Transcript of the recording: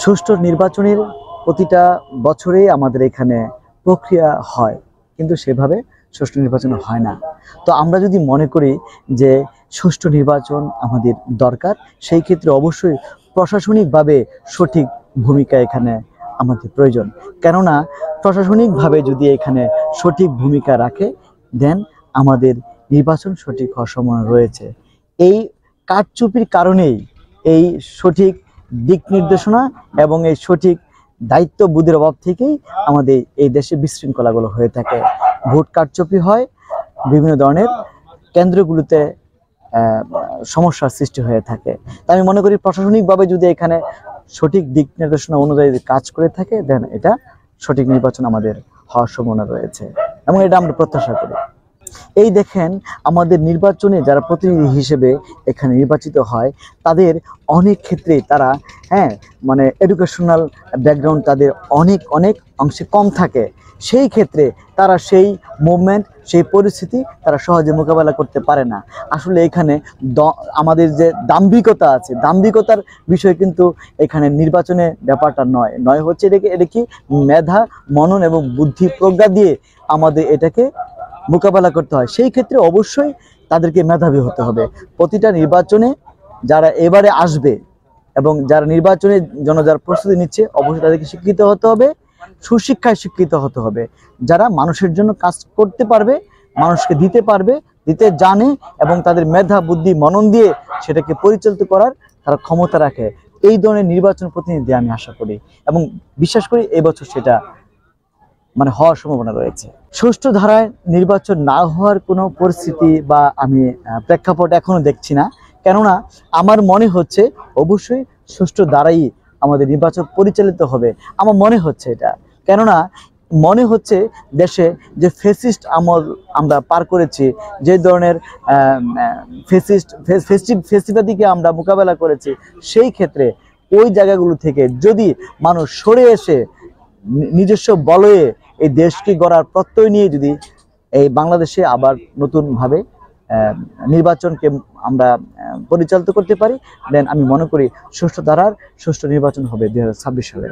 সুষ্ঠু নির্বাচনের প্রতিটা বছরে আমাদের এখানে প্রক্রিয়া হয়, কিন্তু সেভাবে সুষ্ঠু নির্বাচন হয় না। তো আমরা যদি মনে করি যে সুষ্ঠু নির্বাচন আমাদের দরকার, সেই ক্ষেত্রে অবশ্যই প্রশাসনিকভাবে সঠিক ভূমিকা এখানে আমাদের প্রয়োজন। কেননা প্রশাসনিকভাবে যদি এখানে সঠিক ভূমিকা রাখে, দেন আমাদের নির্বাচন সঠিক হওয়ার সম্ভাবনা রয়েছে। এই কারচুপির কারণেই এই সঠিক দিক নির্দেশনা এবং এই সঠিক দায়িত্ববোধের অভাব থেকেই আমাদের এই দেশে বিশৃঙ্খলাগুলো হয়ে থাকে। ভোট কারচুপি হয়, বিভিন্ন ধরনের কেন্দ্রগুলোতে সমস্যার সৃষ্টি হয়ে থাকে। তাই আমি মনে করি প্রশাসনিকভাবে যদি এখানে সঠিক দিক নির্দেশনা অনুযায়ী কাজ করে থাকে, দেন এটা সঠিক নির্বাচন আমাদের হওয়ার সম্ভাবনা রয়েছে এবং এটা আমরা প্রত্যাশা করি। এই দেখেন, আমাদের নির্বাচনে যারা প্রতিনিধি হিসেবে এখানে নির্বাচিত হয়, তাদের অনেক ক্ষেত্রে তারা মানে এডুকেশনাল ব্যাকগ্রাউন্ড তাদের অনেক অনেক অংশে কম থাকে। সেই ক্ষেত্রে তারা সেই মুভমেন্ট, সেই পরিস্থিতি তারা সহজে মোকাবেলা করতে পারে না। আসলে এখানে আমাদের যে দাম্ভিকতা আছে, দাম্ভিকতার বিষয় কিন্তু এখানে নির্বাচনে ব্যাপারটা নয় হচ্ছে এটা কি মেধা, মনন এবং বুদ্ধি প্রজ্ঞা দিয়ে আমাদের এটাকে মোকাবেলা করতে হয়। সেই ক্ষেত্রে অবশ্যই তাদেরকে মেধাবী হতে হবে। প্রতিটা নির্বাচনে যারা এবারে আসবে এবং যারা নির্বাচনের জন্য যারা প্রস্তুতি নিচ্ছে, অবশ্যই তাদেরকে শিক্ষিত হতে হবে, সুশিক্ষায় শিক্ষিত হতে হবে, যারা মানুষের জন্য কাজ করতে পারবে, মানুষকে দিতে পারবে, দিতে জানে এবং তাদের মেধা, বুদ্ধি, মনন দিয়ে সেটাকে পরিচালিত করার তারা ক্ষমতা রাখে। এই ধরনের নির্বাচন প্রতিনিধি আমি আশা করি এবং বিশ্বাস করি এবছর সেটা মানে হওয়ার সম্ভাবনা রয়েছে। সুষ্ঠু ধারায় নির্বাচন না হওয়ার কোনো পরিস্থিতি বা আমি প্রেক্ষাপট এখনো দেখছি না। কেননা আমার মনে হচ্ছে অবশ্যই সুষ্ঠু ধারায় আমাদের নির্বাচন পরিচালিত হবে, আমার মনে হচ্ছে এটা। কেননা মনে হচ্ছে দেশে যে ফ্যাসিস্ট আমল আমরা পার করেছি, যে ধরনের ফেস্টিভাদিকে আমরা মোকাবেলা করেছি, সেই ক্ষেত্রে ওই জায়গাগুলো থেকে যদি মানুষ সরে এসে নিজস্ব বলয়ে এই দেশকে গড়ার প্রত্যয় নিয়ে যদি এই বাংলাদেশে আবার নতুনভাবে নির্বাচনকে আমরা পরিচালিত করতে পারি, দেন আমি মনে করি সুষ্ঠু ধারার সুষ্ঠু নির্বাচন হবে 2026 সালে।